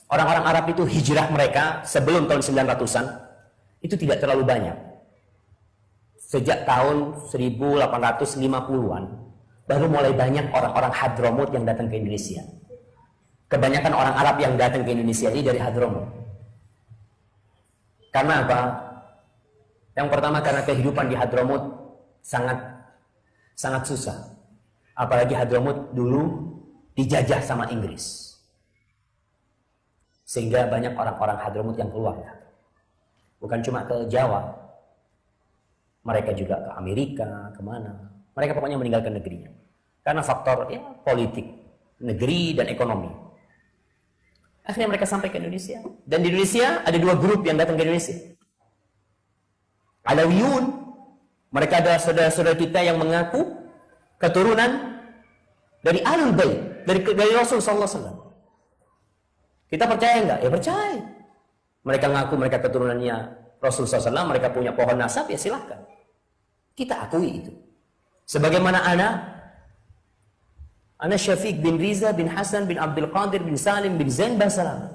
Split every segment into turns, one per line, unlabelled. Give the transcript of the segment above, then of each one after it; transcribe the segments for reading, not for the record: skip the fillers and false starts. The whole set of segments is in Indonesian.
Orang-orang Arab itu hijrah mereka sebelum tahun 900-an itu tidak terlalu banyak. Sejak tahun 1850-an baru mulai banyak orang-orang Hadramut yang datang ke Indonesia. Kebanyakan orang Arab yang datang ke Indonesia ini dari Hadramut. Karena apa? Yang pertama karena kehidupan di Hadramut sangat susah. Apalagi Hadramut dulu dijajah sama Inggris. Sehingga banyak orang-orang Hadramut yang keluar. Bukan cuma ke Jawa. Mereka juga ke Amerika, kemana. Mereka pokoknya meninggalkan negerinya. Karena faktor politik, negeri, dan ekonomi. Akhirnya mereka sampai ke Indonesia. Dan di Indonesia ada dua grup yang datang ke Indonesia. Alawiyun. Mereka adalah saudara-saudara kita yang mengaku keturunan dari Ahlul Bait, dari Rasul sallallahu alaihi wasallam. Kita percaya enggak? Ya percaya. Mereka ngaku mereka keturunannya Rasul sallallahu alaihi wasallam, mereka punya pohon nasab, ya silahkan. Kita akui itu. Sebagaimana Ana Syafiq bin Riza bin Hasan bin Abdul Qadir bin Salim bin Zain Basalam.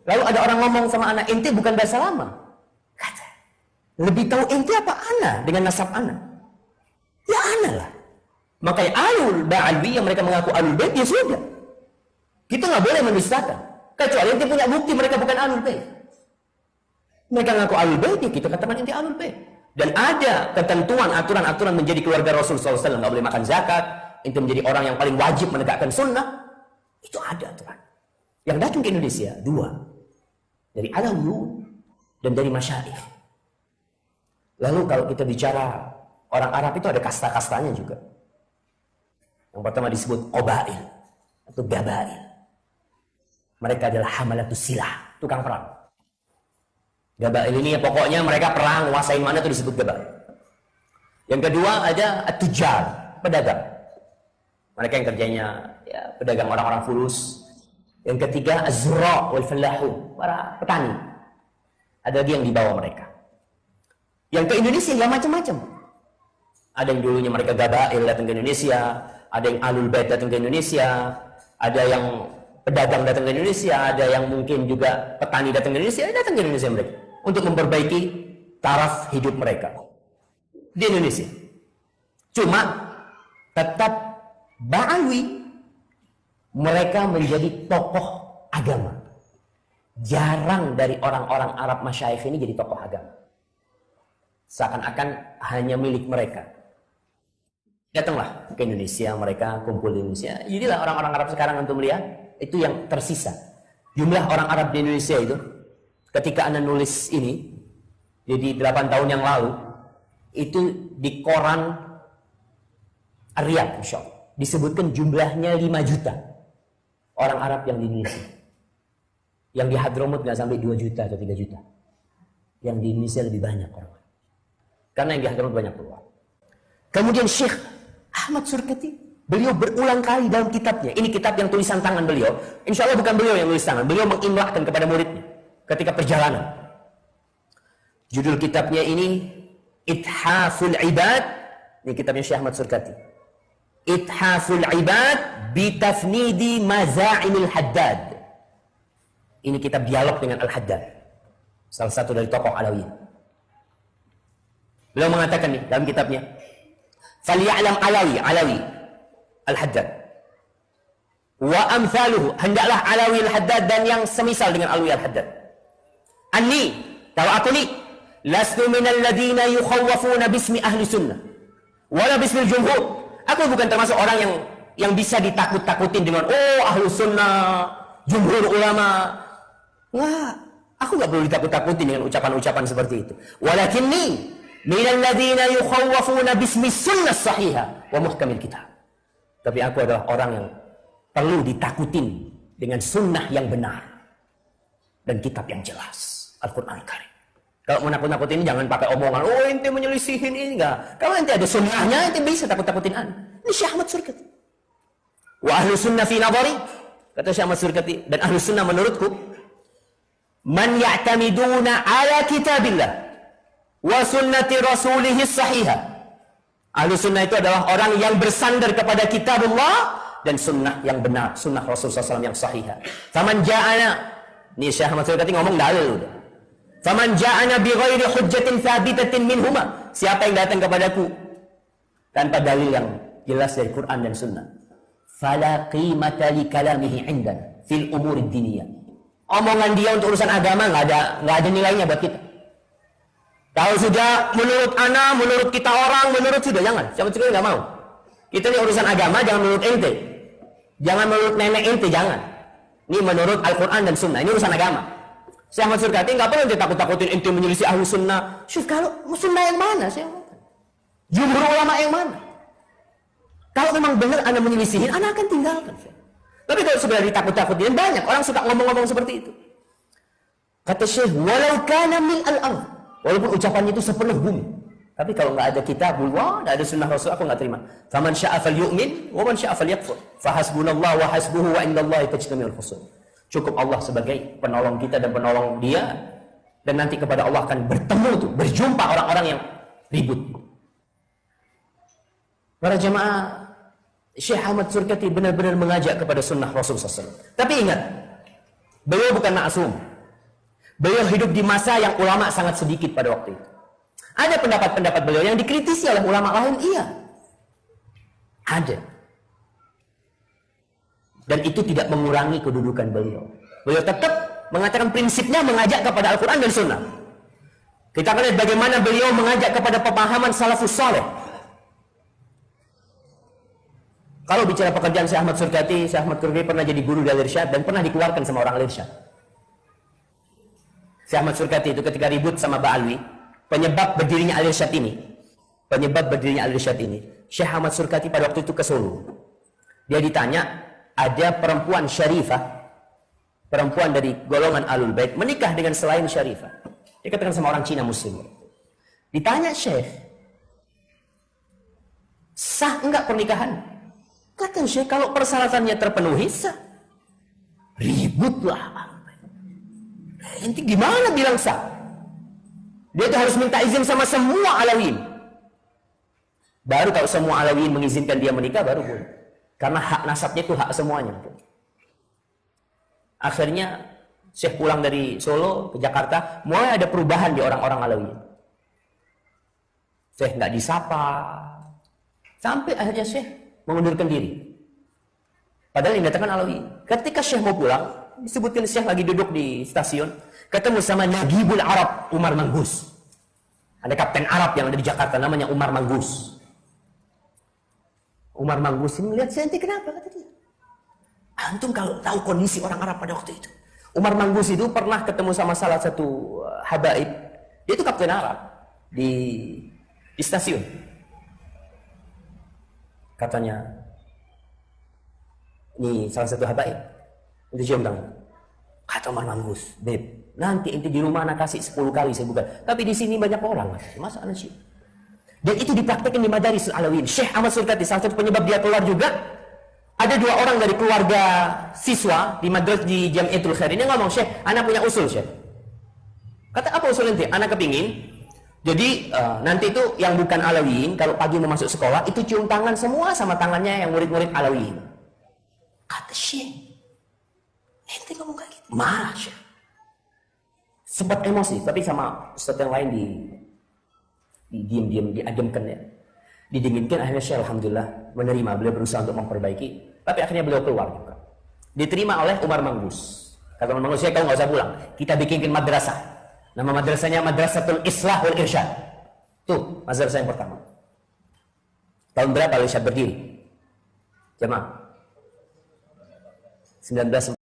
Lalu ada orang ngomong sama Ana, ente bukan Basalama. Kata, lebih tahu ente apa Ana dengan nasab Ana? Ya Ana lah. Makanya Alul Ba'alwi yang mereka mengaku Alul Bait, ya sudah. Kita nggak boleh mendustakan. Kecuali ente punya bukti mereka bukan Alul Bait. Mereka mengaku Alul Bait, ya kita katakan ente Alul Bait. Dan ada ketentuan, aturan-aturan menjadi keluarga Rasul SAW. Nggak boleh makan zakat. Itu menjadi orang yang paling wajib menegakkan sunnah. Itu ada aturan. Yang datang ke Indonesia, dua. Dari Alawiyun dan dari Masyayikh. Lalu kalau kita bicara orang Arab itu ada kasta-kastanya juga. Yang pertama disebut Qabail atau Gabail. Mereka adalah hamalatus silah, tukang perang. Gabail ini ya pokoknya mereka perang, nguasain mana itu disebut Gabail. Yang kedua ada At-Tujar, pedagang. Mereka yang kerjanya ya, pedagang orang-orang fulus. Yang ketiga Az-Zurra wal Falahun, para petani. Ada lagi yang di bawah mereka. Yang ke Indonesia ya macam-macam. Ada yang dulunya mereka Gabail datang ke Indonesia, ada yang Ahlul Bait datang ke Indonesia, ada yang pedagang datang ke Indonesia, ada yang mungkin juga petani datang ke Indonesia, datang ke Indonesia mereka untuk memperbaiki taraf hidup mereka di Indonesia. Cuma tetap Ba'alwi, mereka menjadi tokoh agama. Jarang dari orang-orang Arab Masyayikh ini jadi tokoh agama. Seakan-akan hanya milik mereka. Datanglah ke Indonesia, mereka kumpul di Indonesia. Jadilah orang-orang Arab sekarang untuk melihat, itu yang tersisa. Jumlah orang Arab di Indonesia itu, ketika Anda nulis ini, jadi 8 tahun yang lalu, itu di koran Riyadh, insya Allah, disebutkan jumlahnya 5 juta orang Arab yang di Indonesia. Yang di Hadramut nggak sampai 2 juta atau 3 juta. Yang di Indonesia lebih banyak orang. Karena yang di Hadramut banyak keluar. Kemudian Syekh Ahmad Surkati, beliau berulang kali dalam kitabnya. Ini kitab yang tulisan tangan beliau. Insya Allah bukan beliau yang tulis tangan. Beliau mengimlakkan kepada muridnya ketika perjalanan. Judul kitabnya ini Ithaful Ibad. Ini kitabnya Syekh Ahmad Surkati. Ithaful Ibad bitafnidi maza'imil Haddad. Ini kitab dialog dengan Al-Haddad, salah satu dari tokoh Alawiyyin. Beliau mengatakan nih dalam kitabnya, "Falya'lam Alawi Al-Haddad wa amsaluhu," hendaklah Alawi Al-Haddad dan yang semisal dengan Alawi Al-Haddad. "Anni," tahu aku nih, "lastu minal ladina yukhawwafuna bismi ahli sunnah wala bismil jumhur." Aku bukan termasuk orang yang bisa ditakut-takutin dengan ahli sunnah, jumhur ulama. Wah, aku nggak perlu ditakut-takutin dengan ucapan-ucapan seperti itu. Walakinni minal ladzina yukhawwafuna bismi sunnah sahihah wa muhkamil kitab. Tapi aku adalah orang yang perlu ditakutin dengan sunnah yang benar dan kitab yang jelas, Al-Quran Karim. Kalau mau nakut-nakutin jangan pakai omongan, ente menyelisihin ini, enggak. Kalau ente ada sunnahnya, ente bisa takut-takutin Anda. Ini Syekh Ahmad Surkati. Wa ahlu sunnah fi nadhari, kata Syekh Ahmad Surkati, dan ahlu sunnah menurutku, man ya'tamiduna ala kitabillah wa sunnati rasulih sahihah. Ahlu sunnah itu adalah orang yang bersandar kepada kitabullah dan sunnah yang benar, sunnah Rasul SAW yang sahihah. Faman ja'ana Ini Syekh Ahmad Surkati ngomong dalil udah. Faman ja'ana bi ghairi hujjatin thabitatin minhuma. Siapa yang datang kepadaku tanpa dalil yang jelas dari Quran dan Sunnah, fala qimata li kalamihi indana fil umuri diniyah. Omongan dia untuk urusan agama nggak ada nilainya buat kita. Kalau sudah menurut ana, menurut kita orang, menurut sudah jangan. Siapa juga nggak mau. Kita ini urusan agama jangan menurut ente, jangan menurut nenek ente, jangan. Ini menurut Al-Quran dan Sunnah. Ini urusan agama. Syekh Ahmad Surkati nggak perlu ditakut-takutin ente menyelisih ahlu sunnah. Syuf, kalau sunnah yang mana sih? Jumhur ulama yang mana? Kalau memang benar anda menyelisihin, anda akan tinggalkan. Tapi kalau sudah ditakut-takutin, banyak orang suka ngomong-ngomong seperti itu. Kata Syekh, walau kana min al-ard, walaupun ucapannya itu sepenuh bumi. Tapi kalau nggak ada kitabullah, nggak ada sunnah Rasul, aku nggak terima. Faman syaa falyu'min, wa man syaa falyakfur. Fahasbunallahu wa hasbuhu wa indallahi tajtami'ul khusum. Cukup Allah sebagai penolong kita dan penolong dia, dan nanti kepada Allah akan bertemu tuh, berjumpa orang-orang yang ribut. Para jemaah, Syekh Ahmad Surkati benar-benar mengajak kepada sunnah Rasul SAW. Tapi ingat, beliau bukan ma'asum. Beliau hidup di masa yang ulama sangat sedikit pada waktu itu. Ada pendapat-pendapat beliau yang dikritisi oleh ulama lain, iya. Ada. Dan itu tidak mengurangi kedudukan beliau. Beliau tetap mengatakan prinsipnya mengajak kepada Al-Quran dan Sunnah. Kita akan lihat bagaimana beliau mengajak kepada pemahaman salafus saleh. Kalau bicara pekerjaan Syekh Ahmad Surkati pernah jadi guru di Al-Irsyad dan pernah dikeluarkan sama orang Al-Irsyad. Syekh Ahmad Surkati itu ketika ribut sama Ba'alwi, penyebab berdirinya Al-Irsyad ini, Syekh Ahmad Surkati pada waktu itu ke Solo. Dia ditanya, ada perempuan syarifah, perempuan dari golongan Ahlul Bait menikah dengan selain syarifah. Dia katakan sama orang Cina Muslim. Ditanya Syekh, sah enggak pernikahan? Kata Syekh, kalau persyaratannya terpenuhi sah. Ributlah. Nanti gimana bilang sah? Dia itu harus minta izin sama semua Alawiyin. Baru kalau semua Alawiyin mengizinkan dia menikah, baru boleh. Karena hak nasabnya itu hak semuanya. Akhirnya Syekh pulang dari Solo ke Jakarta, mulai ada perubahan di orang-orang Alawiyin. Syekh nggak disapa, sampai akhirnya Syekh mengundurkan diri. Padahal yang datangkan Alawiyin. Ketika Syekh mau pulang, disebutkan Syekh lagi duduk di stasiun, ketemu sama Nagibul Arab, Umar Manggus. Ada kapten Arab yang ada di Jakarta, namanya Umar Manggus. Umar Manggus ini melihat Syekh, kenapa? Kata dia. Antum kalau tahu kondisi orang Arab pada waktu itu. Umar Manggus itu pernah ketemu sama salah satu habaib. Dia itu kapten Arab di stasiun. Katanya, ini salah satu habaib. Itu cium tangan. Kata Umar Manggus, Beb, nanti inti di rumah anak kasih 10 kali saya buka. Tapi di sini banyak orang. Masa anak sih? Dan itu dipraktekkan di Madaris Alawiyin. Syekh Ahmad Surkati, salah satu penyebab dia keluar juga, ada 2 orang dari keluarga siswa di madrasah di Jamiatul Khair ini ngomong, Syekh, anak punya usul, Syekh. Kata, apa usul nanti? Anak kepingin, jadi nanti itu yang bukan Alawiyin, kalau pagi mau masuk sekolah, itu cium tangan semua sama tangannya yang murid-murid Alawiyin. Kata Syekh, nanti ngomong kayak gitu. Marah, Syekh. Sempat emosi, tapi sama ustaz yang lain diam-diam diademkan ya, didinginkan. Akhirnya Syekh alhamdulillah menerima, beliau berusaha untuk memperbaiki, tapi akhirnya beliau keluar juga, diterima oleh Umar Manggus. Kata Umar Manggus, Syekh, kau nggak usah pulang, kita bikinkan madrasah, nama madrasahnya Madrasatul Islah wal Irsyad. Tuh madrasah yang pertama. Tahun berapa Al-Irsyad berdiri? Jemaah 1945.